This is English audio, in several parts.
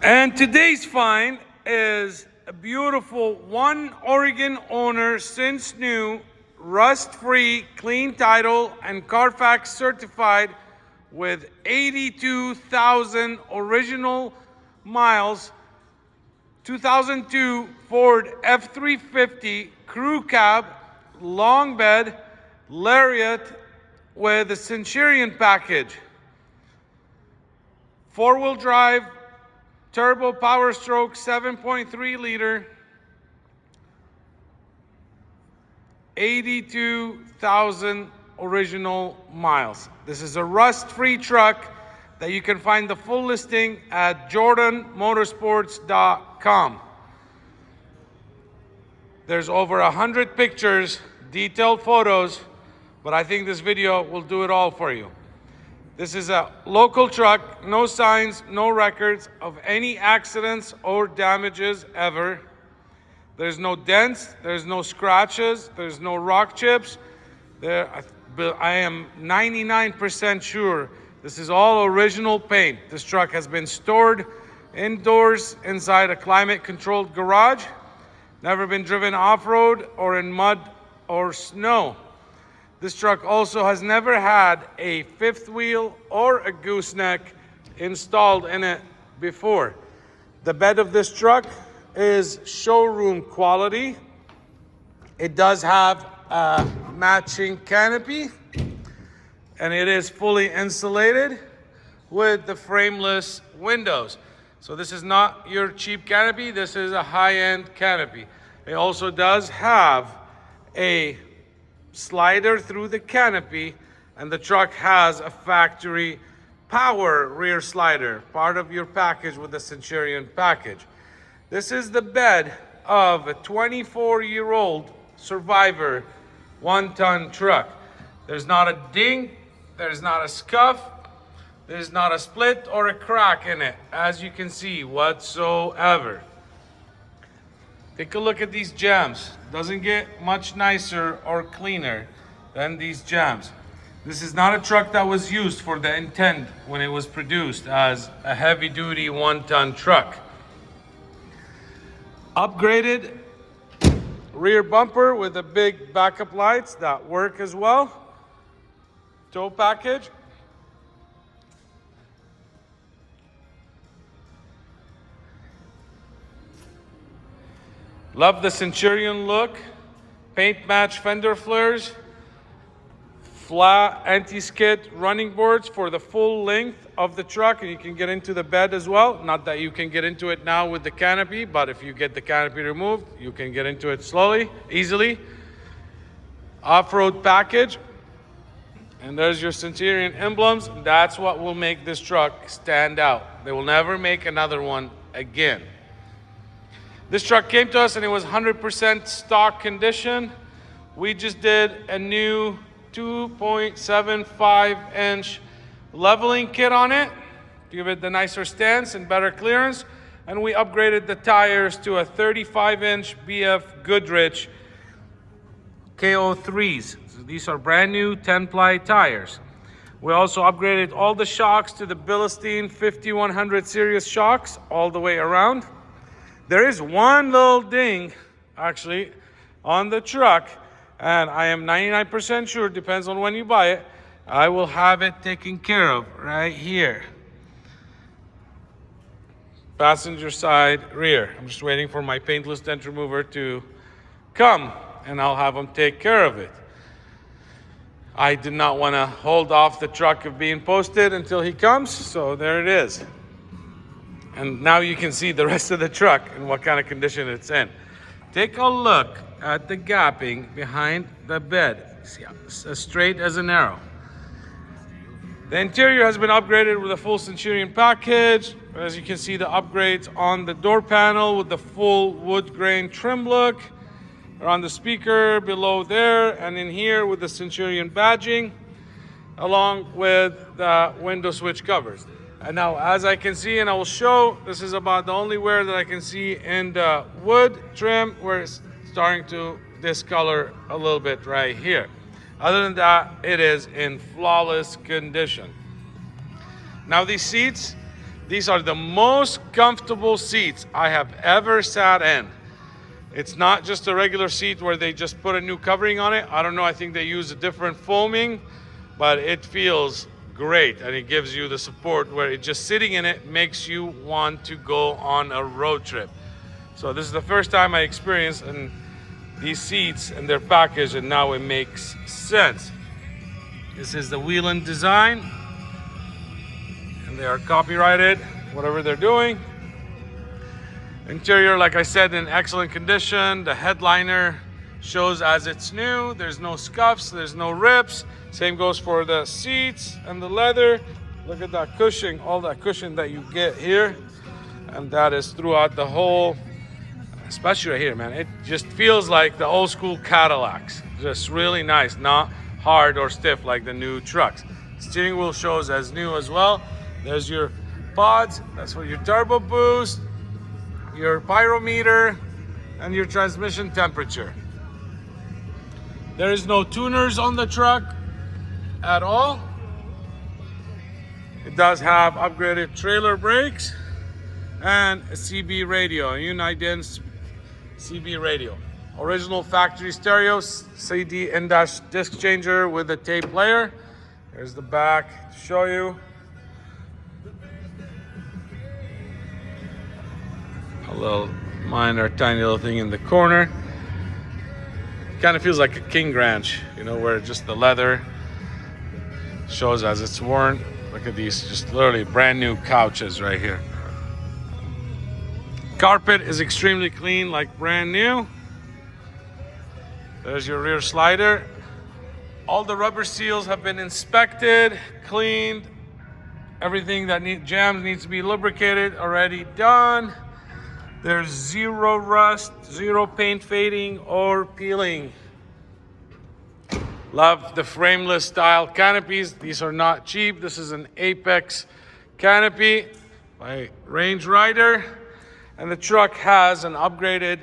And today's find is a beautiful one Oregon owner since new, rust-free, clean title, and CARFAX certified with 82,000 original miles, 2002 Ford F350 crew cab, long bed, Lariat with a Centurion package. 4-wheel drive, turbo Powerstroke 7.3 liter, 82,000 original miles. This is a rust-free truck that you can find the full listing at jordanmotorsports.com. There's over 100 pictures, detailed photos, but I think this video will do it all for you. This is a local truck, no signs, no records of any accidents or damages ever. There's no dents, there's no scratches, there's no rock chips. I am 99% sure this is all original paint. This truck has been stored indoors inside a climate-controlled garage, never been driven off-road or in mud or snow. This truck also has never had a fifth wheel or a gooseneck installed in it before. The bed of this truck is showroom quality. It does have a matching canopy, and it is fully insulated with the frameless windows. So this is not your cheap canopy, this is a high-end canopy. It also does have a slider through the canopy, and the truck has a factory power rear slider, part of your package with the Centurion package. This is the bed of a 24-year-old Survivor 1-ton truck. There's not a ding, there's not a scuff, there's not a split or a crack in it, as you can see, whatsoever. Take a look at these jambs. Doesn't get much nicer or cleaner than these jambs. This is not a truck that was used for the intent when it was produced as a heavy-duty 1-ton truck. Upgraded rear bumper with the big backup lights that work as well. Tow package. Love the Centurion look. Paint match fender flares. Flat anti-skid running boards for the full length of the truck, and you can get into the bed as well. Not that you can get into it now with the canopy, but if you get the canopy removed, you can get into it easily. Off-road package. And there's your Centurion emblems. That's what will make this truck stand out. They will never make another one again. This truck came to us and it was 100% stock condition. We just did a new 2.75 inch leveling kit on it to give it the nicer stance and better clearance. And we upgraded the tires to a 35 inch BF Goodrich KO3s. So these are brand new 10-ply tires. We also upgraded all the shocks to the BILLSTEIN 5100 series shocks all the way around. There is one little ding, actually, on the truck, and I am 99% sure, depends on when you buy it, I will have it taken care of right here. Passenger side rear. I'm just waiting for my paintless dent remover to come, and I'll have them take care of it. I did not want to hold off the truck of being posted until he comes, so there it is. And now you can see the rest of the truck and what kind of condition it's in. Take a look at the gapping behind the bed. See, as straight as an arrow. The interior has been upgraded with a full Centurion package. As you can see, the upgrades on the door panel with the full wood grain trim look. Around the speaker below there, and in here with the Centurion badging, along with the window switch covers. And now, as I can see, and I will show, this is about the only wear that I can see in the wood trim, where it's starting to discolor a little bit right here. Other than that, it is in flawless condition. Now these seats, These are the most comfortable seats I have ever sat in. It's not just a regular seat where they just put a new covering on it. I don't know, I think they use a different foaming, but it feels great and it gives you the support where it just sitting in it makes you want to go on a road trip. So this is the first time I experienced these seats and their package, and now it makes sense. This is the Wheeland design, and they are copyrighted, whatever they're doing. Interior, like I said, in excellent condition. The headliner shows as it's new. There's no scuffs, there's no rips. Same goes for the seats and the leather. Look at that cushion, all that cushion that you get here. And that is throughout the whole, especially right here, man. It just feels like the old school Cadillacs. Just really nice, not hard or stiff like the new trucks. Steering wheel shows as new as well. There's your pods, that's for your turbo boost, your pyrometer, and your transmission temperature. There is no tuners on the truck at all. It does have upgraded trailer brakes and a CB radio, a UNIDEN CB radio. Original factory stereo, CD in-dash disc changer with a tape player. There's the back to show you. A little minor, tiny little thing in the corner. Kind of feels like a King Ranch, you know, where just the leather shows as it's worn. Look at these, just literally brand new couches right here. Carpet is extremely clean, like brand new. There's your rear slider. All the rubber seals have been inspected, cleaned. Everything that jams needs to be lubricated, already done. There's zero rust, zero paint fading or peeling. Love the frameless style canopies. These are not cheap. This is an Apex canopy by Range Rider. And the truck has an upgraded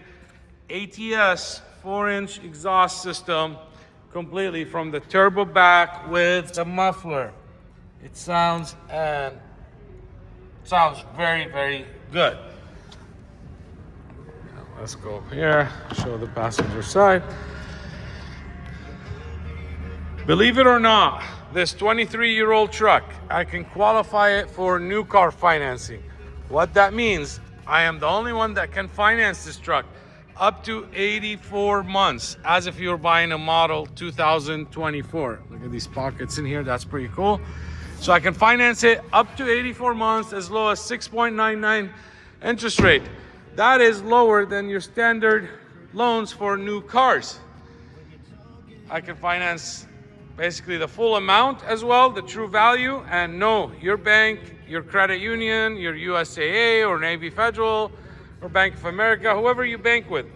ATS 4-inch exhaust system completely from the turbo back with the muffler. It sounds very, very good. Let's go here, show the passenger side. Believe it or not, this 23-year-old truck, I can qualify it for new car financing. What that means, I am the only one that can finance this truck up to 84 months, as if you're buying a model 2024. Look at these pockets in here, that's pretty cool. So I can finance it up to 84 months, as low as 6.99 interest rate. That is lower than your standard loans for new cars. I can finance basically the full amount as well, the true value, and no, your bank, your credit union, your USAA or Navy Federal or Bank of America, whoever you bank with,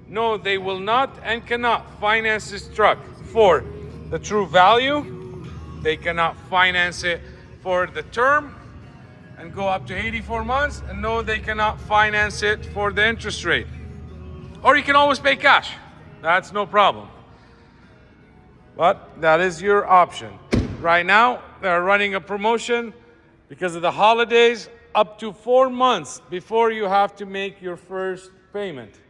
no, they will not and cannot finance this truck for the true value. They cannot finance it for the term and go up to 84 months, and no, they cannot finance it for the interest rate. Or you can always pay cash. That's no problem. But that is your option. Right now, they're running a promotion because of the holidays, up to 4 months before you have to make your first payment.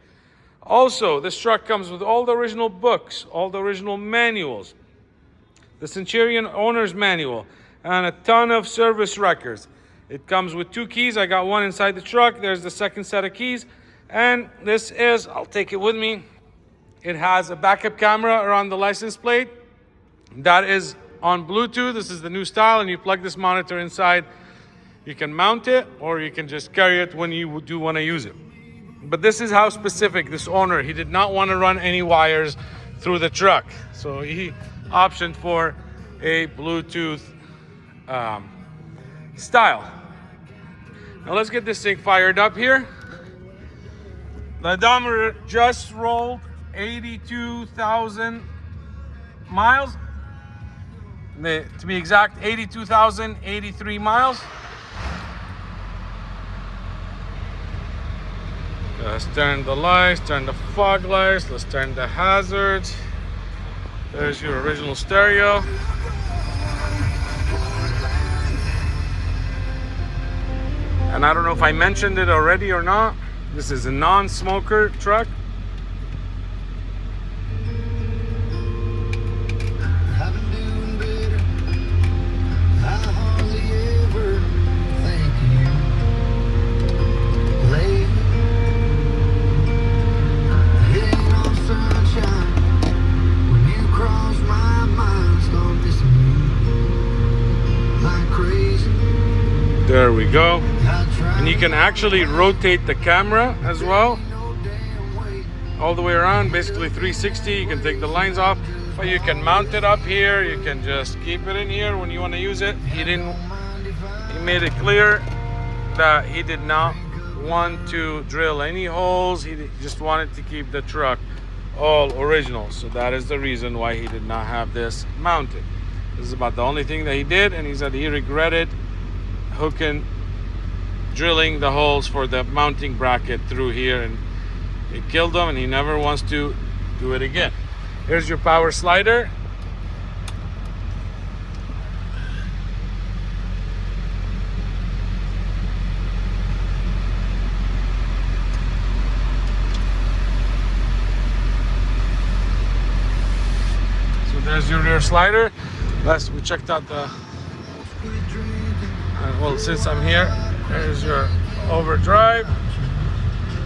Also, this truck comes with all the original books, all the original manuals, the Centurion owner's manual, and a ton of service records. It comes with 2 keys. I got one inside the truck. There's the second set of keys. And this is, I'll take it with me. It has a backup camera around the license plate. That is on Bluetooth. This is the new style, and you plug this monitor inside. You can mount it, or you can just carry it when you do want to use it. But this is how specific this owner, he did not want to run any wires through the truck. So he opted for a Bluetooth style. Now let's get this thing fired up here. The odometer just rolled 82,000 miles. To be exact, 82,083 miles. Let's turn the lights, turn the fog lights, let's turn the hazards. There's your original stereo. And I don't know if I mentioned it already or not. This is a non-smoker truck. There we go. And you can actually rotate the camera as well, all the way around, basically 360. You can take the lines off, but you can mount it up here. You can just keep it in here when you want to use it. He made it clear that he did not want to drill any holes. He just wanted to keep the truck all original. So that is the reason why he did not have this mounted. This is about the only thing that he did, and he said he regretted drilling the holes for the mounting bracket through here, and it killed him, and he never wants to do it again. Here's your power slider. So there's your rear slider. Last we checked out the well, since I'm here, there's your overdrive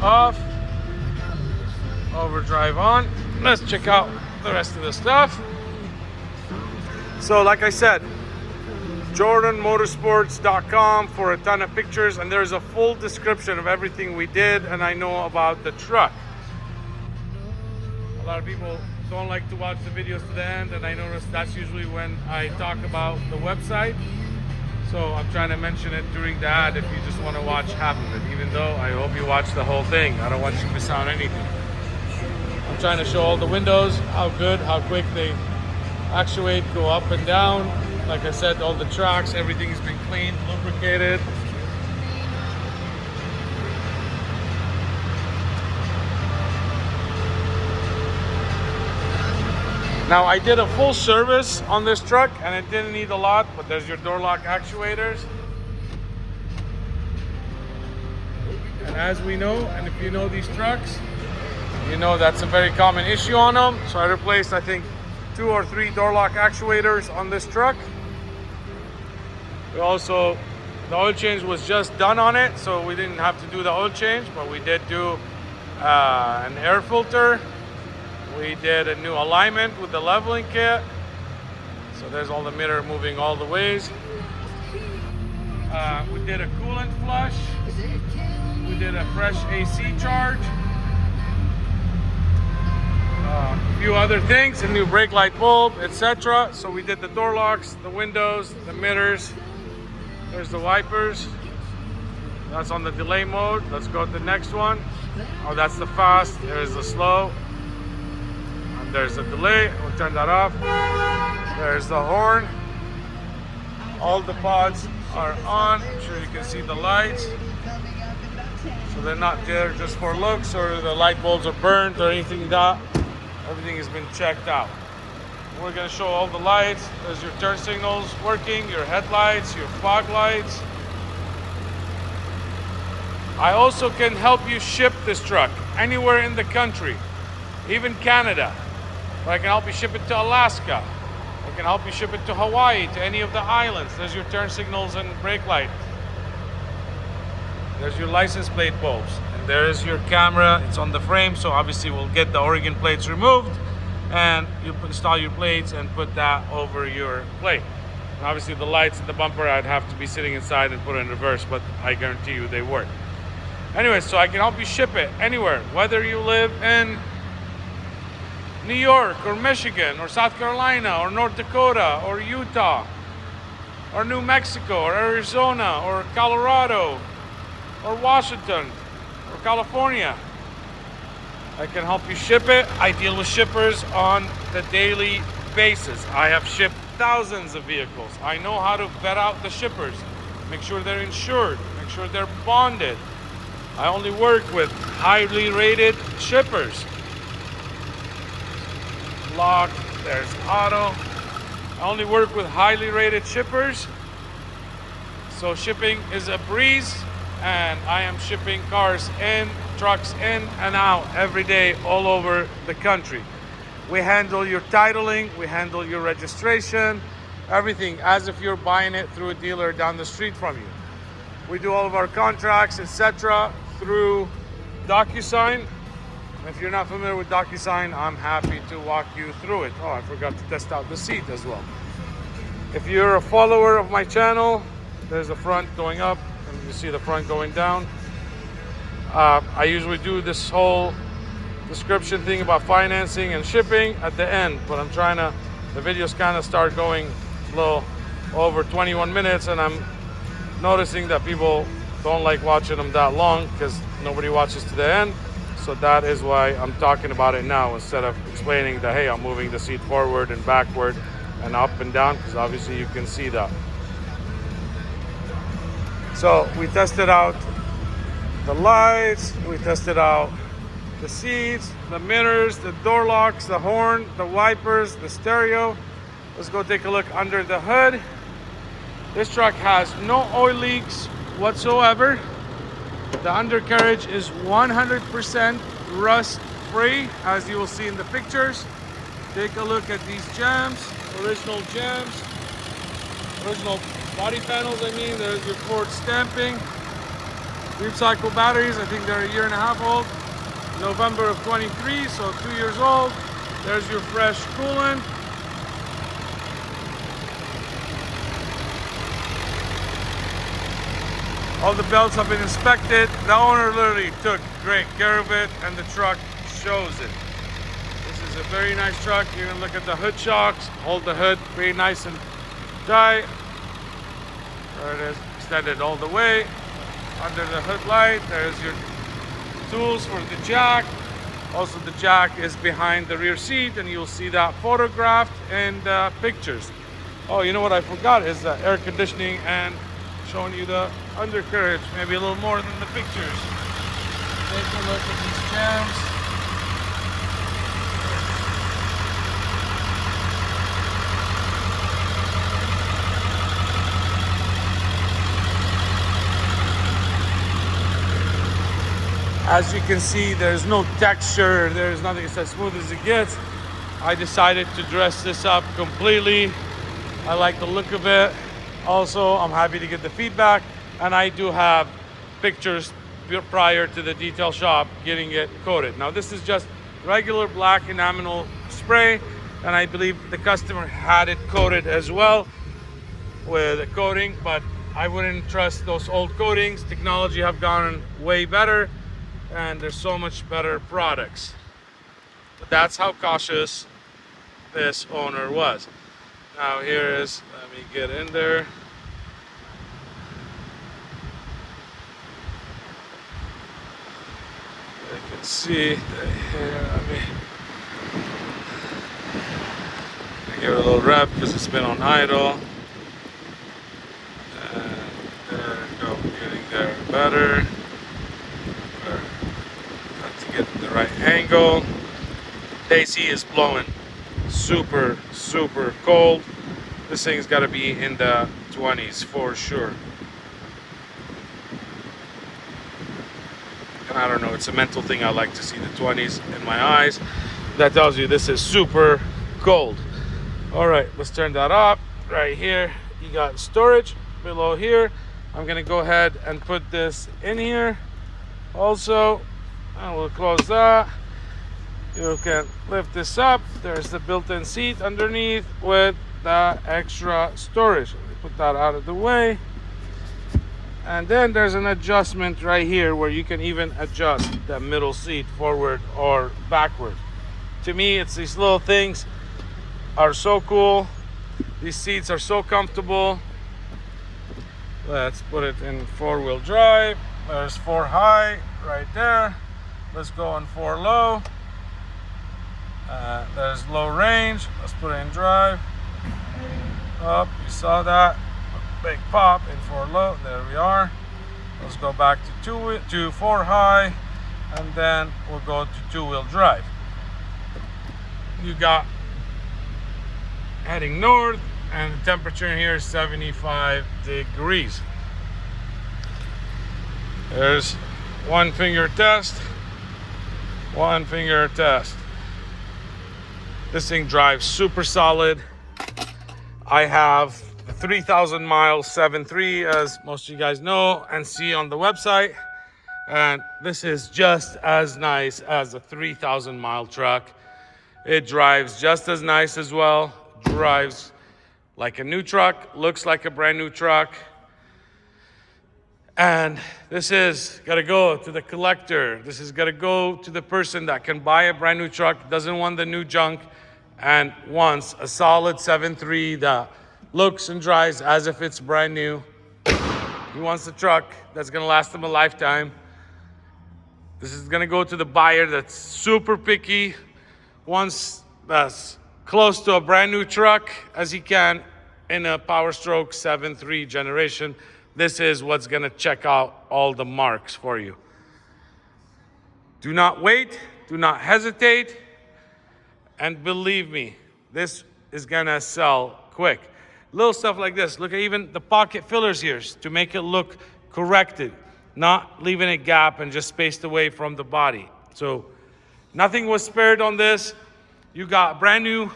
off, overdrive on. Let's check out the rest of the stuff. So like I said, jordanmotorsports.com for a ton of pictures, and there's a full description of everything we did and I know about the truck. A lot of people don't like to watch the videos to the end, and I notice that's usually when I talk about the website. So I'm trying to mention it during the ad if you just want to watch half of it, even though I hope you watch the whole thing. I don't want you to miss out on anything. I'm trying to show all the windows, how good, how quick they actuate, go up and down. Like I said, all the tracks, everything has been cleaned, lubricated. Now I did a full service on this truck and it didn't need a lot, but there's your door lock actuators. And as we know, and if you know these trucks, you know that's a very common issue on them. So I replaced, I think, 2 or 3 door lock actuators on this truck. We also, the oil change was just done on it, so we didn't have to do the oil change, but we did do an air filter. We did a new alignment with the leveling kit. So there's all the mirror moving all the ways. We did a coolant flush. We did a fresh AC charge. A few other things, a new brake light bulb, etc. So we did the door locks, the windows, the mirrors. There's the wipers. That's on the delay mode. Let's go to the next one. Oh, that's the fast. There's the slow. There's a delay, we'll turn that off. There's the horn. All the pods are on. I'm sure you can see the lights. So they're not there just for looks or the light bulbs are burnt or anything like that. Everything has been checked out. We're gonna show all the lights. There's your turn signals working, your headlights, your fog lights. I also can help you ship this truck anywhere in the country, even Canada. I can help you ship it to Alaska. I can help you ship it to Hawaii, to any of the islands. There's your turn signals and brake light. There's your license plate bulbs. And there's your camera. It's on the frame, so obviously we'll get the Oregon plates removed and you install your plates and put that over your plate. And obviously the lights and the bumper, I'd have to be sitting inside and put it in reverse, but I guarantee you they work. Anyway, so I can help you ship it anywhere, whether you live in New York or Michigan or South Carolina or North Dakota or Utah or New Mexico or Arizona or Colorado or Washington or California. I can help you ship it. I deal with shippers on the daily basis. I have shipped thousands of vehicles. I know how to vet out the shippers, make sure they're insured, make sure they're bonded. I only work with highly rated shippers. Lock, there's auto. I only work with highly rated shippers. So shipping is a breeze. and I am shipping cars in, trucks in and out every day all over the country. We handle your titling, we handle your registration, everything as if you're buying it through a dealer down the street from you. We do all of our contracts, etc. through DocuSign. If you're not familiar with DocuSign, I'm happy to walk you through it. Oh, I forgot to test out the seat as well. If you're a follower of my channel, there's the front going up and you see the front going down. I usually do this whole description thing about financing and shipping at the end, but I'm trying to, the videos kind of start going a little over 21 minutes, and I'm noticing that people don't like watching them that long because nobody watches to the end. So that is why I'm talking about it now instead of explaining that, hey, I'm moving the seat forward and backward and up and down, because obviously you can see that. So we tested out the lights, we tested out the seats, the mirrors, the door locks, the horn, the wipers, the stereo. Let's go take a look under the hood. This truck has no oil leaks whatsoever. The undercarriage is 100% rust free, as you will see in the pictures. Take a look at these jams, original jams, original body panels. I mean, there's your Ford stamping. Recycle batteries, I think they're a year and a half old. November of 23, so 2 years old. There's your fresh coolant. All the belts have been inspected. The owner literally took great care of it, and the truck shows it. This is a very nice truck. You can look at the hood shocks, hold the hood very nice and dry. There it is, extended all the way. Under the hood light, there's your tools for the jack. Also, the jack is behind the rear seat, and you'll see that photographed in the pictures. Oh, you know what I forgot is the air conditioning and showing you the undercarriage, maybe a little more than the pictures. Take a look at these jams. As you can see, there's no texture, there's nothing. It's as smooth as it gets. I decided to dress this up completely. I like the look of it. Also, I'm happy to get the feedback, and I do have pictures prior to the detail shop getting it coated. Now, this is just regular black enamel spray, and I believe the customer had it coated as well with a coating, but I wouldn't trust those old coatings. Technology have gone way better, and there's so much better products. But that's how cautious this owner was. Now here is, let me get in there. You can see here, let me give it a little rev because it's been on idle. And there we go, getting there better. Got to get the right angle. AC is blowing super cold. This thing's got to be in the 20s for sure. And I don't know, it's a mental thing. I like to see the 20s in my eyes. That tells you this is super cold. All right, let's turn that up. Right here, you got storage below here. I'm gonna go ahead and put this in here also, and we'll close that. You can lift this up. There's the built-in seat underneath with the extra storage. Let me put that out of the way. And then there's an adjustment right here where you can even adjust the middle seat forward or backward. To me, it's these little things are so cool. These seats are so comfortable. Let's put it in 4-wheel drive. There's 4 high right there. Let's go on 4 low. There's low range. Let's put it in drive. Up, you saw that big pop in 4 low. There we are. Let's go back to 4 high, and then we'll go to 2-wheel drive. You got heading north, and the temperature in here is 75 degrees. There's one finger test, one finger test. This thing drives super solid. I have the 3,000 mile 7.3, as most of you guys know and see on the website. And this is just as nice as a 3,000 mile truck. It drives just as nice as well. Drives like a new truck, looks like a brand new truck. And this is gotta go to the collector. This is gotta go to the person that can buy a brand new truck, doesn't want the new junk, and wants a solid 7.3 that looks and drives as if it's brand new. He wants a truck that's gonna last him a lifetime. This is gonna go to the buyer that's super picky, wants as close to a brand new truck as he can in a Powerstroke 7.3 generation. This is what's gonna check out all the marks for you. Do not wait, do not hesitate, and believe me, this is gonna sell quick. Little stuff like this. Look at even the pocket fillers here to make it look corrected, not leaving a gap and just spaced away from the body. So nothing was spared on this. You got brand new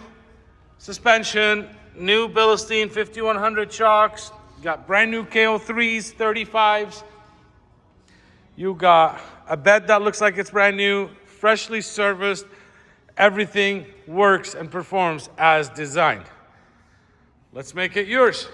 suspension, new BILLSTEIN 5100 shocks, you got brand new KO3s, 35s. You got a bed that looks like it's brand new, freshly serviced. Everything works and performs as designed. Let's make it yours.